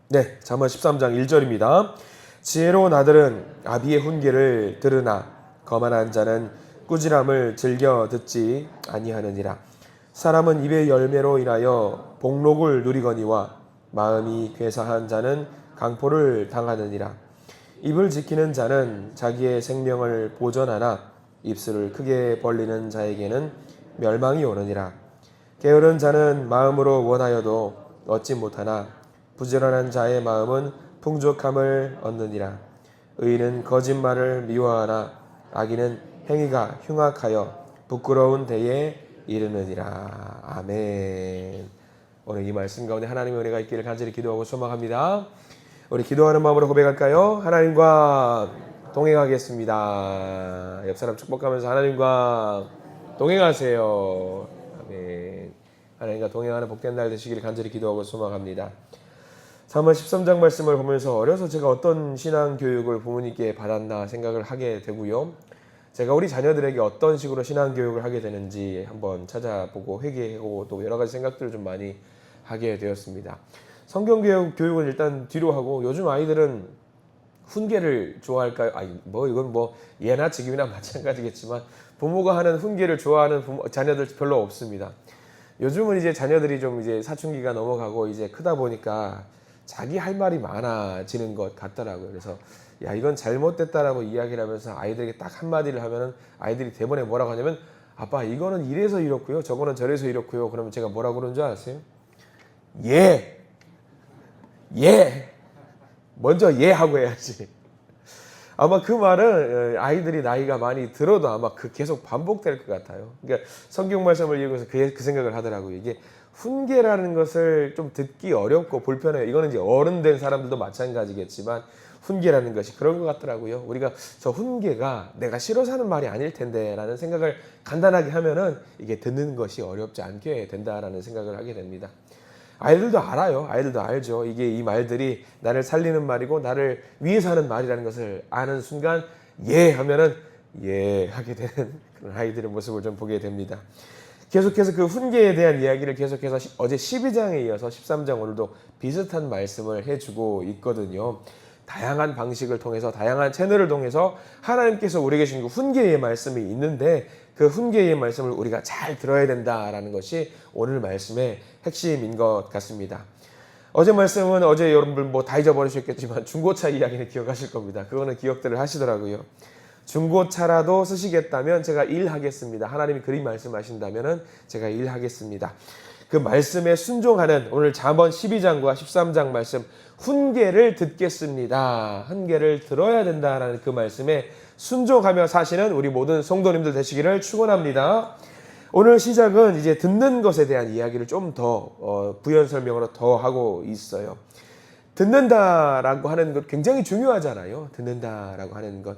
네, 잠언 13장 1절입니다. 지혜로운 아들은 아비의 훈계를 들으나 거만한 자는 꾸지람을 즐겨 듣지 아니하느니라. 사람은 입의 열매로 인하여 복록을 누리거니와 마음이 괴사한 자는 강포를 당하느니라. 입을 지키는 자는 자기의 생명을 보전하나 입술을 크게 벌리는 자에게는 멸망이 오느니라. 게으른 자는 마음으로 원하여도 얻지 못하나 부지런한 자의 마음은 풍족함을 얻느니라. 의인은 거짓말을 미워하나 악인은 행위가 흉악하여 부끄러운 데에 이르느니라. 아멘. 오늘 이 말씀 가운데 하나님의 은혜가 있기를 간절히 기도하고 소망합니다. 우리 기도하는 마음으로 고백할까요? 하나님과 동행하겠습니다. 옆 사람 축복하면서 하나님과 동행하세요. 아멘. 하나님과 동행하는 복된 날 되시기를 간절히 기도하고 소망합니다. 잠언 13장 말씀을 보면서 어려서 제가 어떤 신앙 교육을 부모님께 받았나 생각을 하게 되고요. 제가 우리 자녀들에게 어떤 식으로 신앙 교육을 하게 되는지 한번 찾아보고 회개하고 또 여러 가지 생각들을 좀 많이 하게 되었습니다. 성경 교육은 일단 뒤로 하고 요즘 아이들은 훈계를 좋아할까요? 이건 예나 지금이나 마찬가지겠지만 부모가 하는 훈계를 좋아하는 자녀들 별로 없습니다. 요즘은 이제 자녀들이 좀 이제 사춘기가 넘어가고 이제 크다 보니까 자기 할 말이 많아지는 것 같더라고요. 그래서 야, 이건 잘못됐다라고 이야기를 하면서 아이들에게 딱 한마디를 하면은 아이들이 대번에 뭐라고 하냐면 아빠 이거는 이래서 이렇고요. 저거는 저래서 이렇고요. 그러면 제가 뭐라고 그러는 줄 아세요? 예. 먼저 예 하고 해야지. 아마 그 말은 아이들이 나이가 많이 들어도 아마 계속 반복될 것 같아요. 그러니까 성경 말씀을 읽으면서 그 생각을 하더라고요. 이게 훈계라는 것을 좀 듣기 어렵고 불편해요. 이거는 이제 어른 된 사람들도 마찬가지겠지만 훈계라는 것이 그런 것 같더라고요. 우리가 저 훈계가 내가 싫어서 하는 말이 아닐 텐데 라는 생각을 간단하게 하면은 이게 듣는 것이 어렵지 않게 된다라는 생각을 하게 됩니다. 아이들도 알아요. 아이들도 알죠. 이게 이 말들이 나를 살리는 말이고 나를 위해서 하는 말이라는 것을 아는 순간 예 하면은 예 하게 되는 그런 아이들의 모습을 좀 보게 됩니다. 계속해서 그 훈계에 대한 이야기를 계속해서 어제 12장에 이어서 13장 오늘도 비슷한 말씀을 해주고 있거든요. 다양한 방식을 통해서 다양한 채널을 통해서 하나님께서 우리에게 주신 그 훈계의 말씀이 있는데 그 훈계의 말씀을 우리가 잘 들어야 된다라는 것이 오늘 말씀의 핵심인 것 같습니다. 어제 말씀은 어제 여러분들 다 잊어버리셨겠지만 중고차 이야기는 기억하실 겁니다. 그거는 기억들을 하시더라고요. 중고차라도 쓰시겠다면 제가 일하겠습니다. 하나님이 그리 말씀하신다면 제가 일하겠습니다. 그 말씀에 순종하는 오늘 잠언 12장과 13장 말씀 훈계를 듣겠습니다. 훈계를 들어야 된다라는 그 말씀에 순종하며 사시는 우리 모든 성도님들 되시기를 축원합니다. 오늘 시작은 이제 듣는 것에 대한 이야기를 좀 더 부연 설명으로 더 하고 있어요. 듣는다라고 하는 것 굉장히 중요하잖아요. 듣는다라고 하는 것.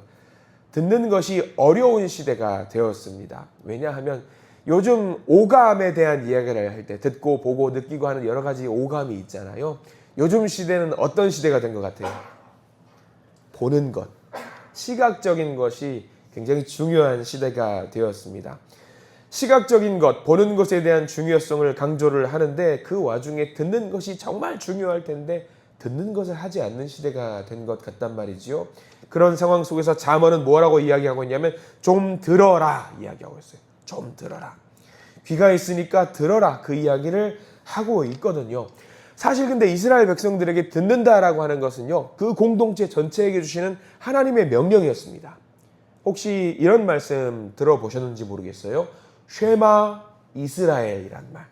듣는 것이 어려운 시대가 되었습니다. 왜냐하면 요즘 오감에 대한 이야기를 할 때 듣고 보고 느끼고 하는 여러 가지 오감이 있잖아요. 요즘 시대는 어떤 시대가 된 것 같아요? 보는 것, 시각적인 것이 굉장히 중요한 시대가 되었습니다. 시각적인 것, 보는 것에 대한 중요성을 강조를 하는데 그 와중에 듣는 것이 정말 중요할 텐데 듣는 것을 하지 않는 시대가 된 것 같단 말이지요. 그런 상황 속에서 잠언은 뭐라고 이야기하고 있냐면 좀 들어라 이야기하고 있어요. 좀 들어라. 귀가 있으니까 들어라 그 이야기를 하고 있거든요. 사실 근데 이스라엘 백성들에게 듣는다라고 하는 것은요. 그 공동체 전체에게 주시는 하나님의 명령이었습니다. 혹시 이런 말씀 들어보셨는지 모르겠어요. 쉐마 이스라엘이란 말.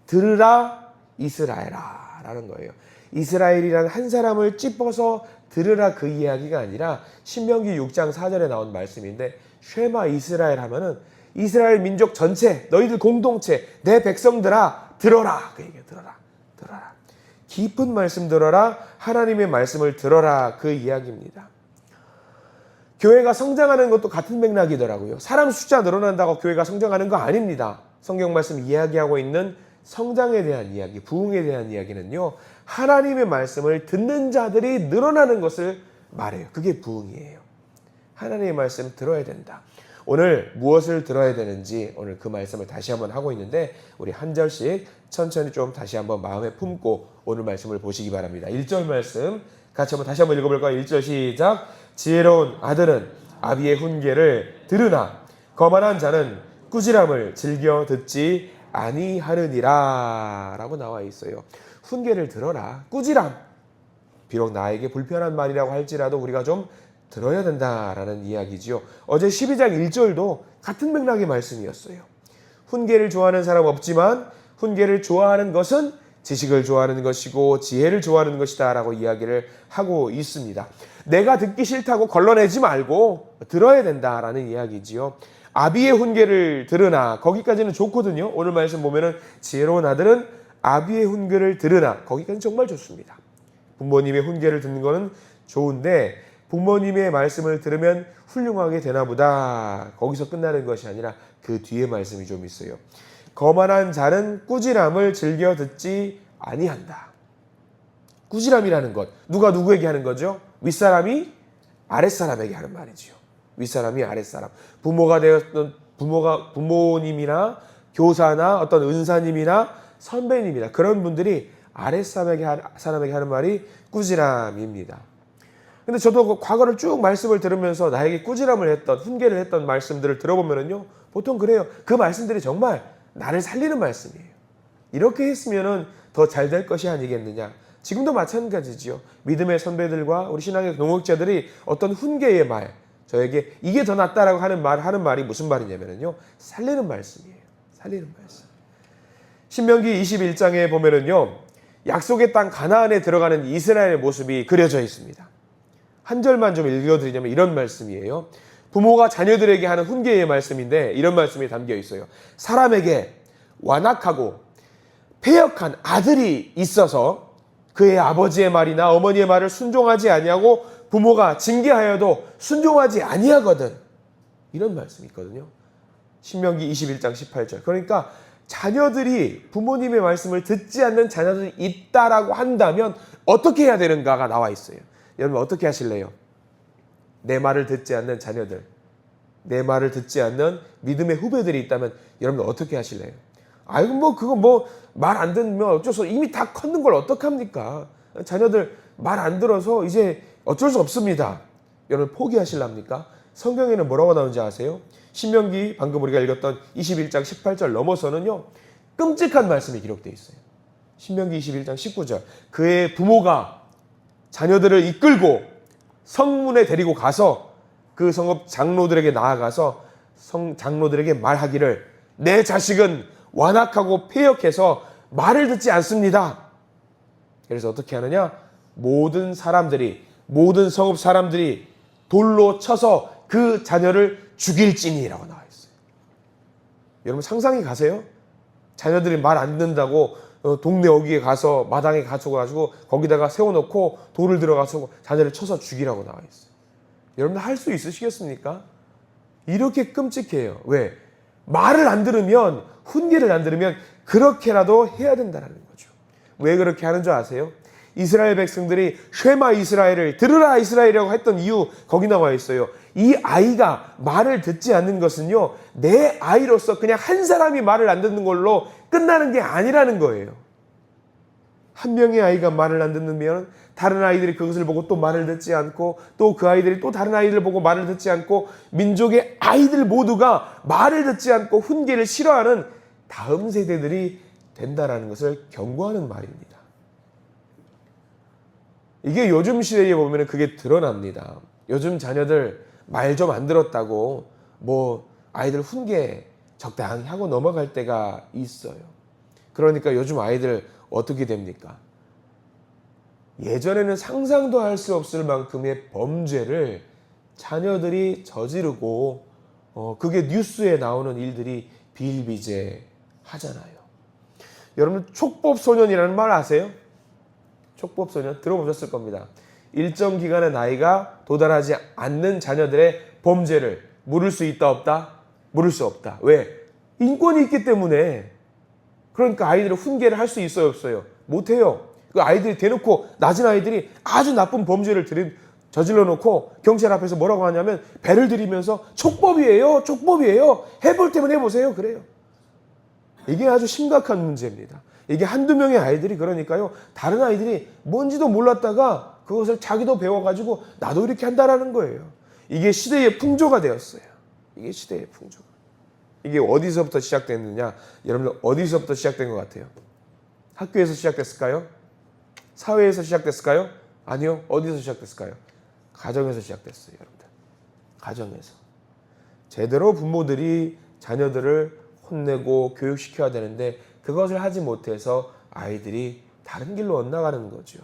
들으라 이스라엘아 라는 거예요. 이스라엘이란 한 사람을 찝어서 들으라 그 이야기가 아니라 신명기 6장 4절에 나온 말씀인데 쉐마 이스라엘 하면은 이스라엘 민족 전체 너희들 공동체 내 백성들아 들어라 그 얘기예요. 들어라 깊은 말씀 들어라 하나님의 말씀을 들어라 그 이야기입니다. 교회가 성장하는 것도 같은 맥락이더라고요. 사람 숫자 늘어난다고 교회가 성장하는 거 아닙니다. 성경 말씀 이야기하고 있는 성장에 대한 이야기, 부흥에 대한 이야기는요. 하나님의 말씀을 듣는 자들이 늘어나는 것을 말해요. 그게 부흥이에요. 하나님의 말씀 들어야 된다. 오늘 무엇을 들어야 되는지 오늘 그 말씀을 다시 한번 하고 있는데 우리 한 절씩 천천히 좀 다시 한번 마음에 품고 오늘 말씀을 보시기 바랍니다. 1절 말씀 같이 한번 다시 한번 읽어볼까요? 1절 시작. 지혜로운 아들은 아비의 훈계를 들으나 거만한 자는 꾸지람을 즐겨 듣지 아니하느니라 라고 나와 있어요. 훈계를 들어라. 꾸지람. 비록 나에게 불편한 말이라고 할지라도 우리가 좀 들어야 된다라는 이야기지요. 어제 12장 1절도 같은 맥락의 말씀이었어요. 훈계를 좋아하는 사람 없지만 훈계를 좋아하는 것은 지식을 좋아하는 것이고 지혜를 좋아하는 것이다 라고 이야기를 하고 있습니다. 내가 듣기 싫다고 걸러내지 말고 들어야 된다라는 이야기지요. 아비의 훈계를 들으나 거기까지는 좋거든요. 오늘 말씀 보면은 지혜로운 아들은 아비의 훈계를 들으나 거기까지는 정말 좋습니다. 부모님의 훈계를 듣는 거는 좋은데 부모님의 말씀을 들으면 훌륭하게 되나 보다 거기서 끝나는 것이 아니라 그 뒤에 말씀이 좀 있어요. 거만한 자는 꾸지람을 즐겨 듣지 아니한다. 꾸지람이라는 것 누가 누구에게 하는 거죠? 윗사람이 아랫사람에게 하는 말이지요. 윗사람이 아랫사람. 부모가 되었던 부모님이나 교사나 어떤 은사님이나 선배님이나 그런 분들이 아랫사람에게 하는 말이 꾸지람입니다. 근데 저도 과거를 쭉 말씀을 들으면서 나에게 꾸지람을 했던 훈계를 했던 말씀들을 들어보면요 보통 그래요. 그 말씀들이 정말 나를 살리는 말씀이에요. 이렇게 했으면은 더 잘 될 것이 아니겠느냐. 지금도 마찬가지지요. 믿음의 선배들과 우리 신앙의 동역자들이 어떤 훈계의 말, 저에게 이게 더 낫다라고 하는 말이 무슨 말이냐면요. 살리는 말씀이에요. 살리는 말씀. 신명기 21장에 보면은요. 약속의 땅 가나안에 들어가는 이스라엘의 모습이 그려져 있습니다. 한 절만 좀 읽어드리자면 이런 말씀이에요. 부모가 자녀들에게 하는 훈계의 말씀인데 이런 말씀이 담겨 있어요. 사람에게 완악하고 패역한 아들이 있어서 그의 아버지의 말이나 어머니의 말을 순종하지 아니하고 부모가 징계하여도 순종하지 아니하거든. 이런 말씀이 있거든요. 신명기 21장 18절. 그러니까 자녀들이 부모님의 말씀을 듣지 않는 자녀들이 있다라고 한다면 어떻게 해야 되는가가 나와 있어요. 여러분 어떻게 하실래요? 내 말을 듣지 않는 자녀들, 내 말을 듣지 않는 믿음의 후배들이 있다면 여러분 어떻게 하실래요? 아이고 그거 말 안 듣면 어쩔 수 없어. 이미 다 컸는 걸 어떡합니까? 자녀들 말 안 들어서 이제 어쩔 수 없습니다. 여러분 포기하실랍니까? 성경에는 뭐라고 나오는지 아세요? 신명기 방금 우리가 읽었던 21장 18절 넘어서는요. 끔찍한 말씀이 기록되어 있어요. 신명기 21장 19절. 그의 부모가 자녀들을 이끌고 성문에 데리고 가서 그 성읍 장로들에게 나아가서 장로들에게 말하기를 내 자식은 완악하고 패역해서 말을 듣지 않습니다. 그래서 어떻게 하느냐? 모든 성읍 사람들이 돌로 쳐서 그 자녀를 죽일지니라고 나와 있어요. 여러분 상상이 가세요? 자녀들이 말 안 듣는다고 동네 어귀에 가서 마당에 가지고 거기다가 세워놓고 돌을 들어가서 자녀를 쳐서 죽이라고 나와 있어요. 여러분 할 수 있으시겠습니까? 이렇게 끔찍해요. 왜? 말을 안 들으면 훈계를 안 들으면 그렇게라도 해야 된다는 거죠. 왜 그렇게 하는 줄 아세요? 이스라엘 백성들이 쉐마 이스라엘을 들으라 이스라엘이라고 했던 이유 거기 나와 있어요. 이 아이가 말을 듣지 않는 것은요. 내 아이로서 그냥 한 사람이 말을 안 듣는 걸로 끝나는 게 아니라는 거예요. 한 명의 아이가 말을 안 듣으면 다른 아이들이 그것을 보고 또 말을 듣지 않고 또 그 아이들이 또 다른 아이들을 보고 말을 듣지 않고 민족의 아이들 모두가 말을 듣지 않고 훈계를 싫어하는 다음 세대들이 된다라는 것을 경고하는 말입니다. 이게 요즘 시대에 보면 그게 드러납니다. 요즘 자녀들 말 좀 안 들었다고 아이들 훈계 적당히 하고 넘어갈 때가 있어요. 그러니까 요즘 아이들 어떻게 됩니까? 예전에는 상상도 할 수 없을 만큼의 범죄를 자녀들이 저지르고 그게 뉴스에 나오는 일들이 비일비재하잖아요. 여러분 촉법소년이라는 말 아세요? 촉법소년 들어보셨을 겁니다. 일정 기간의 나이가 도달하지 않는 자녀들의 범죄를 물을 수 있다 없다? 물을 수 없다. 왜? 인권이 있기 때문에. 그러니까 아이들을 훈계를 할 수 있어요 없어요? 못해요. 그 아이들이 대놓고 낮은 아이들이 아주 나쁜 범죄를 저질러 놓고 경찰 앞에서 뭐라고 하냐면 배를 들이면서 촉법이에요. 촉법이에요. 해볼 때면 해보세요. 그래요. 이게 아주 심각한 문제입니다. 이게 한두 명의 아이들이 그러니까요. 다른 아이들이 뭔지도 몰랐다가 그것을 자기도 배워가지고 나도 이렇게 한다라는 거예요. 이게 시대의 풍조가 되었어요. 이게 시대의 풍조. 이게 어디서부터 시작됐느냐? 여러분들 어디서부터 시작된 것 같아요? 학교에서 시작됐을까요? 사회에서 시작됐을까요? 아니요. 어디서 시작됐을까요? 가정에서 시작됐어요. 여러분들. 가정에서. 제대로 부모들이 자녀들을 혼내고 교육시켜야 되는데 그것을 하지 못해서 아이들이 다른 길로 엇나가는 거죠.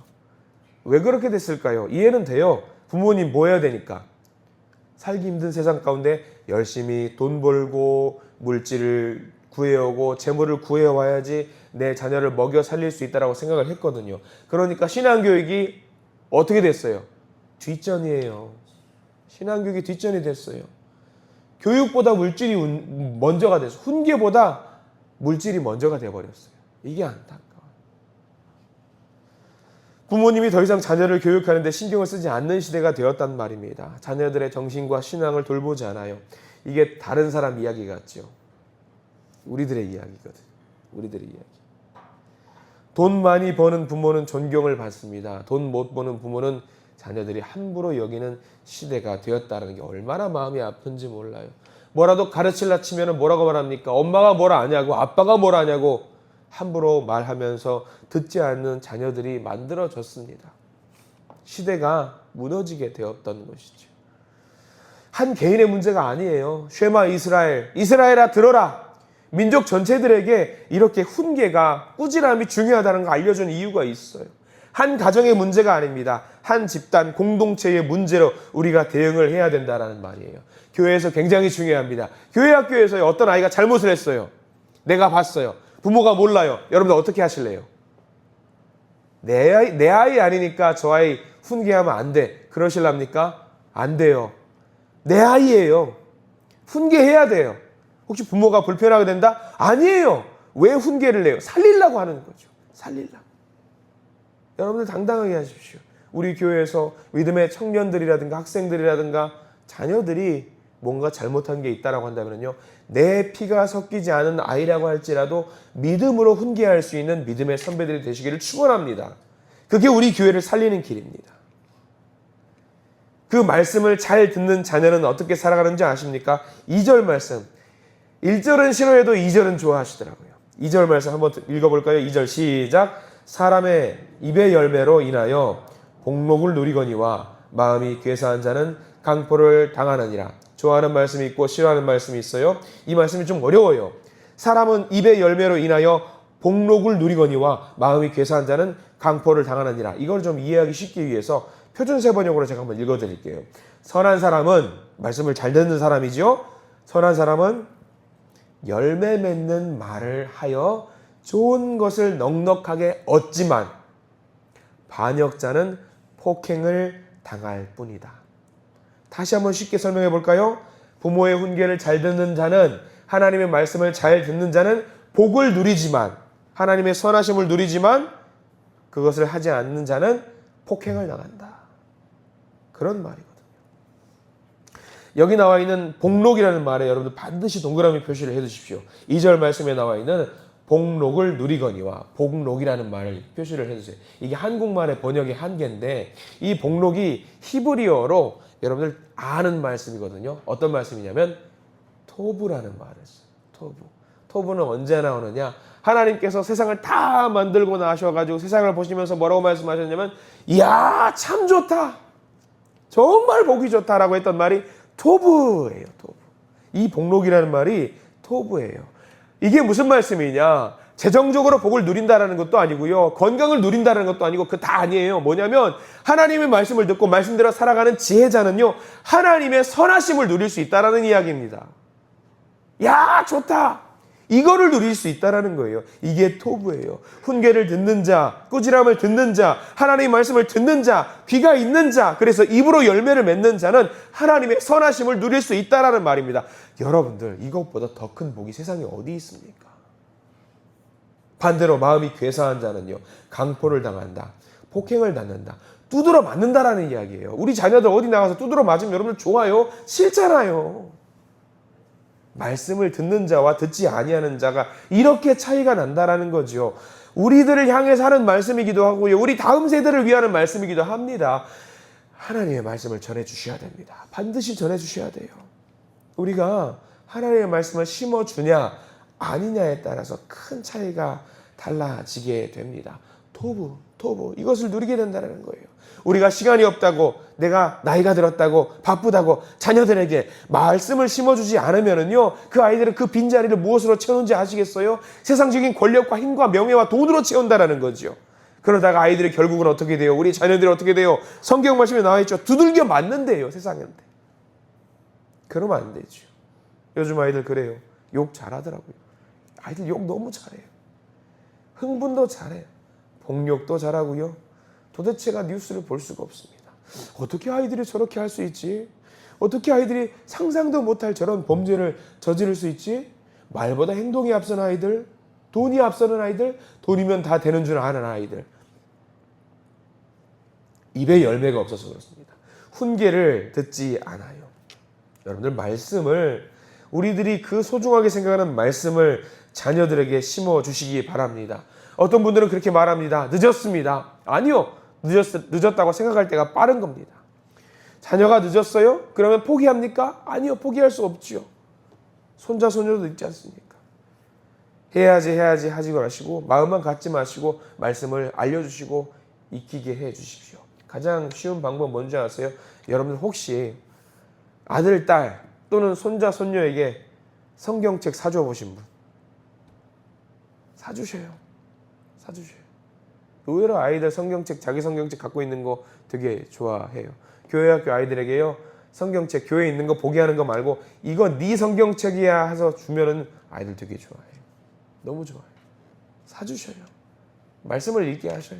왜 그렇게 됐을까요? 이해는 돼요. 부모님 뭐 해야 되니까. 살기 힘든 세상 가운데 열심히 돈 벌고 물질을 구해오고 재물을 구해와야지 내 자녀를 먹여 살릴 수 있다고 생각을 했거든요. 그러니까 신앙교육이 어떻게 됐어요? 뒷전이에요. 신앙교육이 뒷전이 됐어요. 교육보다 물질이 먼저가 돼서 훈계보다 물질이 먼저가 돼버렸어요. 이게 안타까워요. 부모님이 더 이상 자녀를 교육하는 데 신경을 쓰지 않는 시대가 되었단 말입니다. 자녀들의 정신과 신앙을 돌보지 않아요. 이게 다른 사람 이야기 같죠. 우리들의 이야기거든. 우리들의 이야기. 돈 많이 버는 부모는 존경을 받습니다. 돈 못 버는 부모는 자녀들이 함부로 여기는 시대가 되었다는 게 얼마나 마음이 아픈지 몰라요. 뭐라도 가르치려 치면 뭐라고 말합니까? 엄마가 뭘 아냐고, 아빠가 뭘 아냐고 함부로 말하면서 듣지 않는 자녀들이 만들어졌습니다. 시대가 무너지게 되었던 것이죠. 한 개인의 문제가 아니에요. 쉐마 이스라엘, 이스라엘아 들어라. 민족 전체들에게 이렇게 훈계가, 꾸지람이 중요하다는 걸 알려준 이유가 있어요. 한 가정의 문제가 아닙니다. 한 집단, 공동체의 문제로 우리가 대응을 해야 된다는 말이에요. 교회에서 굉장히 중요합니다. 교회 학교에서 어떤 아이가 잘못을 했어요. 내가 봤어요. 부모가 몰라요. 여러분들 어떻게 하실래요? 내 아이 아니니까 저 아이 훈계하면 안 돼. 그러실랍니까? 안 돼요. 내 아이예요. 훈계해야 돼요. 혹시 부모가 불편하게 된다? 아니에요. 왜 훈계를 내요? 살리려고 하는 거죠. 살리려고. 여러분들 당당하게 하십시오. 우리 교회에서 믿음의 청년들이라든가 학생들이라든가 자녀들이 뭔가 잘못한 게 있다고 한다면요. 내 피가 섞이지 않은 아이라고 할지라도 믿음으로 훈계할 수 있는 믿음의 선배들이 되시기를 축원합니다. 그게 우리 교회를 살리는 길입니다. 그 말씀을 잘 듣는 자녀는 어떻게 살아가는지 아십니까? 2절 말씀. 1절은 싫어해도 2절은 좋아하시더라고요. 2절 말씀 한번 읽어볼까요? 2절 시작. 사람의 입의 열매로 인하여 복록을 누리거니와 마음이 괴사한 자는 강포를 당하느니라. 좋아하는 말씀이 있고 싫어하는 말씀이 있어요. 이 말씀이 좀 어려워요. 사람은 입의 열매로 인하여 복록을 누리거니와 마음이 괴사한 자는 강포를 당하느니라. 이걸 좀 이해하기 쉽기 위해서 표준세 번역으로 제가 한번 읽어드릴게요. 선한 사람은, 말씀을 잘 듣는 사람이죠. 선한 사람은 열매 맺는 말을 하여 좋은 것을 넉넉하게 얻지만 반역자는 폭행을 당할 뿐이다. 다시 한번 쉽게 설명해 볼까요? 부모의 훈계를 잘 듣는 자는, 하나님의 말씀을 잘 듣는 자는 복을 누리지만, 하나님의 선하심을 누리지만 그것을 하지 않는 자는 폭행을 당한다. 그런 말이거든요. 여기 나와 있는 복록이라는 말에 여러분들 반드시 동그라미 표시를 해두십시오. 2절 말씀에 나와 있는 복록을 누리거니와, 복록이라는 말을 표시를 해주세요. 이게 한국말의 번역의 한계인데 이 복록이 히브리어로 여러분들 아는 말씀이거든요. 어떤 말씀이냐면 토부라는 말을 써요. 토부. 토부는 언제 나오느냐? 하나님께서 세상을 다 만들고 나셔가지고 세상을 보시면서 뭐라고 말씀하셨냐면 이야 참 좋다. 정말 보기 좋다라고 했던 말이 토부예요. 토부. 이 복록이라는 말이 토부예요. 이게 무슨 말씀이냐? 재정적으로 복을 누린다라는 것도 아니고요. 건강을 누린다는 것도 아니고 그 다 아니에요. 뭐냐면 하나님의 말씀을 듣고 말씀대로 살아가는 지혜자는요. 하나님의 선하심을 누릴 수 있다라는 이야기입니다. 야 좋다. 이거를 누릴 수 있다라는 거예요. 이게 토부예요. 훈계를 듣는 자, 꾸지람을 듣는 자, 하나님의 말씀을 듣는 자, 귀가 있는 자, 그래서 입으로 열매를 맺는 자는 하나님의 선하심을 누릴 수 있다라는 말입니다. 여러분들 이것보다 더 큰 복이 세상에 어디 있습니까? 반대로 마음이 괴사한 자는요. 강포를 당한다. 폭행을 당한다. 두드러 맞는다라는 이야기예요. 우리 자녀들 어디 나가서 두드러 맞으면 여러분들 좋아요? 싫잖아요. 말씀을 듣는 자와 듣지 아니하는 자가 이렇게 차이가 난다라는 거죠. 우리들을 향해서 하는 말씀이기도 하고요. 우리 다음 세대를 위하는 말씀이기도 합니다. 하나님의 말씀을 전해주셔야 됩니다. 반드시 전해주셔야 돼요. 우리가 하나님의 말씀을 심어주냐 아니냐에 따라서 큰 차이가 달라지게 됩니다. 토부 이것을 누리게 된다는 거예요. 우리가 시간이 없다고, 내가 나이가 들었다고, 바쁘다고 자녀들에게 말씀을 심어주지 않으면은요, 그 아이들은 그 빈자리를 무엇으로 채우는지 아시겠어요? 세상적인 권력과 힘과 명예와 돈으로 채운다라는 거죠. 그러다가 아이들이 결국은 어떻게 돼요? 우리 자녀들이 어떻게 돼요? 성경 말씀에 나와 있죠. 두들겨 맞는데요, 세상인데. 그러면 안 되죠. 요즘 아이들 그래요. 욕 잘하더라고요. 아이들 욕 너무 잘해요. 흥분도 잘해요. 폭력도 잘하고요. 도대체가 뉴스를 볼 수가 없습니다. 어떻게 아이들이 저렇게 할 수 있지? 어떻게 아이들이 상상도 못할 저런 범죄를 저지를 수 있지? 말보다 행동이 앞서는 아이들, 돈이 앞서는 아이들, 돈이면 다 되는 줄 아는 아이들. 입에 열매가 없어서 그렇습니다. 훈계를 듣지 않아요. 여러분들 말씀을, 우리들이 그 소중하게 생각하는 말씀을 자녀들에게 심어주시기 바랍니다. 어떤 분들은 그렇게 말합니다. 늦었습니다. 아니요. 늦었다고 생각할 때가 빠른 겁니다. 자녀가 늦었어요? 그러면 포기합니까? 아니요. 포기할 수 없지요. 손자, 손녀도 늦지 않습니까? 해야지 하지 마시고 마음만 갖지 마시고 말씀을 알려주시고 익히게 해주십시오. 가장 쉬운 방법 뭔지 아세요? 여러분 혹시 아들, 딸 또는 손자, 손녀에게 성경책 사줘 보신 분? 사주셔요. 의외로 아이들 성경책, 자기 성경책 갖고 있는 거 되게 좋아해요. 교회 학교 아이들에게요, 성경책 교회에 있는 거 보게 하는 거 말고 이거 네 성경책이야 해서 주면은 아이들 되게 좋아해요. 너무 좋아요. 사주셔요. 말씀을 읽게 하셔요.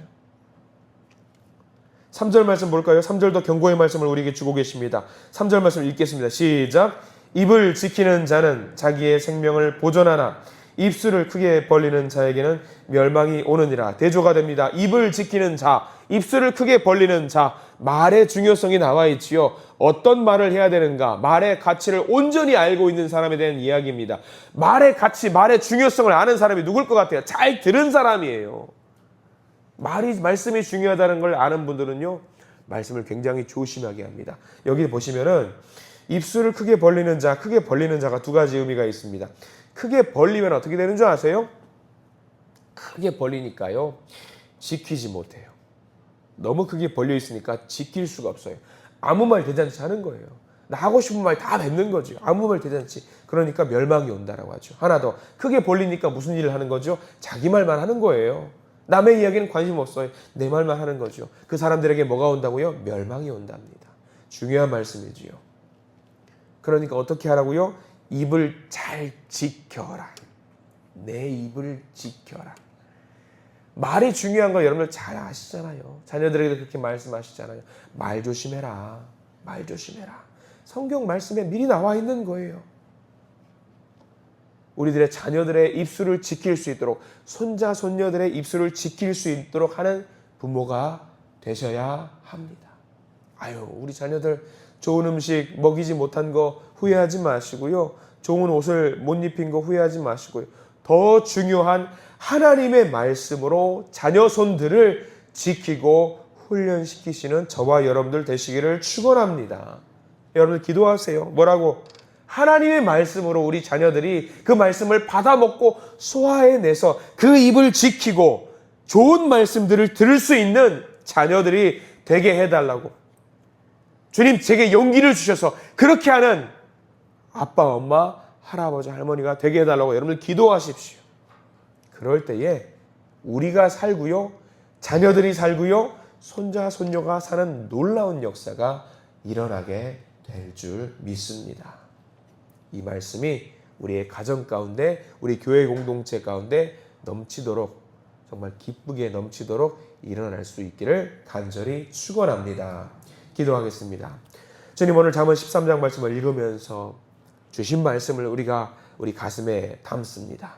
3절 말씀 볼까요? 3절도 경고의 말씀을 우리에게 주고 계십니다. 3절 말씀 읽겠습니다. 시작. 입을 지키는 자는 자기의 생명을 보존하나 입술을 크게 벌리는 자에게는 멸망이 오느니라. 대조가 됩니다. 입을 지키는 자, 입술을 크게 벌리는 자, 말의 중요성이 나와 있지요. 어떤 말을 해야 되는가, 말의 가치를 온전히 알고 있는 사람에 대한 이야기입니다. 말의 가치, 말의 중요성을 아는 사람이 누굴 것 같아요? 잘 들은 사람이에요. 말씀이 중요하다는 걸 아는 분들은요, 말씀을 굉장히 조심하게 합니다. 여기 보시면은 입술을 크게 벌리는 자가 두 가지 의미가 있습니다. 크게 벌리면 어떻게 되는 줄 아세요? 크게 벌리니까요, 지키지 못해요. 너무 크게 벌려 있으니까 지킬 수가 없어요. 아무 말 대잔치 하는 거예요. 나 하고 싶은 말 다 뱉는 거죠. 아무 말 대잔치. 그러니까 멸망이 온다라고 하죠. 하나 더, 크게 벌리니까 무슨 일을 하는 거죠? 자기 말만 하는 거예요. 남의 이야기는 관심 없어요. 내 말만 하는 거죠. 그 사람들에게 뭐가 온다고요? 멸망이 온답니다. 중요한 말씀이지요. 그러니까 어떻게 하라고요? 입을 잘 지켜라. 내 입을 지켜라. 말이 중요한 거 여러분들 잘 아시잖아요. 자녀들에게도 그렇게 말씀하시잖아요. 말 조심해라. 말 조심해라. 성경 말씀에 미리 나와 있는 거예요. 우리들의 자녀들의 입술을 지킬 수 있도록, 손자, 손녀들의 입술을 지킬 수 있도록 하는 부모가 되셔야 합니다. 우리 자녀들 좋은 음식 먹이지 못한 거 후회하지 마시고요. 좋은 옷을 못 입힌 거 후회하지 마시고요. 더 중요한 하나님의 말씀으로 자녀 손들을 지키고 훈련시키시는 저와 여러분들 되시기를 축원합니다. 여러분들 기도하세요. 뭐라고? 하나님의 말씀으로 우리 자녀들이 그 말씀을 받아먹고 소화해내서 그 입을 지키고 좋은 말씀들을 들을 수 있는 자녀들이 되게 해달라고. 주님, 제게 용기를 주셔서 그렇게 하는 아빠, 엄마, 할아버지, 할머니가 되게 해달라고 여러분들 기도하십시오. 그럴 때에 우리가 살고요, 자녀들이 살고요, 손자, 손녀가 사는 놀라운 역사가 일어나게 될 줄 믿습니다. 이 말씀이 우리의 가정 가운데, 우리 교회 공동체 가운데 넘치도록, 정말 기쁘게 넘치도록 일어날 수 있기를 간절히 축원합니다. 기도하겠습니다. 주님, 오늘 잠언 13장 말씀을 읽으면서 주신 말씀을 우리가 우리 가슴에 담습니다.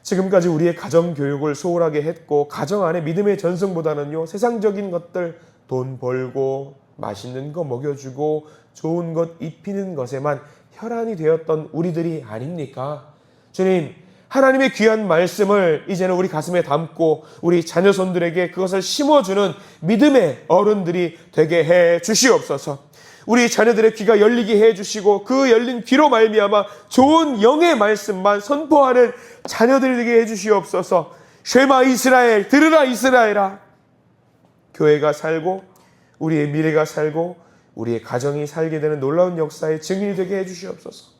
지금까지 우리의 가정 교육을 소홀하게 했고 가정 안에 믿음의 전승보다는요 세상적인 것들, 돈 벌고 맛있는 거 먹여주고 좋은 것 입히는 것에만 혈안이 되었던 우리들이 아닙니까? 주님, 하나님의 귀한 말씀을 이제는 우리 가슴에 담고 우리 자녀손들에게 그것을 심어주는 믿음의 어른들이 되게 해 주시옵소서. 우리 자녀들의 귀가 열리게 해 주시고 그 열린 귀로 말미암아 좋은 영의 말씀만 선포하는 자녀들이 되게 해 주시옵소서. 쉐마 이스라엘, 들으라 이스라엘아. 교회가 살고 우리의 미래가 살고 우리의 가정이 살게 되는 놀라운 역사의 증인이 되게 해 주시옵소서.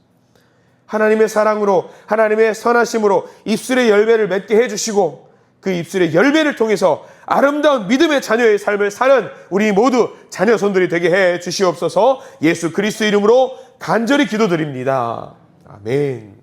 하나님의 사랑으로 하나님의 선하심으로 입술의 열매를 맺게 해주시고 그 입술의 열매를 통해서 아름다운 믿음의 자녀의 삶을 사는 우리 모두 자녀 손들이 되게 해 주시옵소서. 예수 그리스도 이름으로 간절히 기도드립니다. 아멘.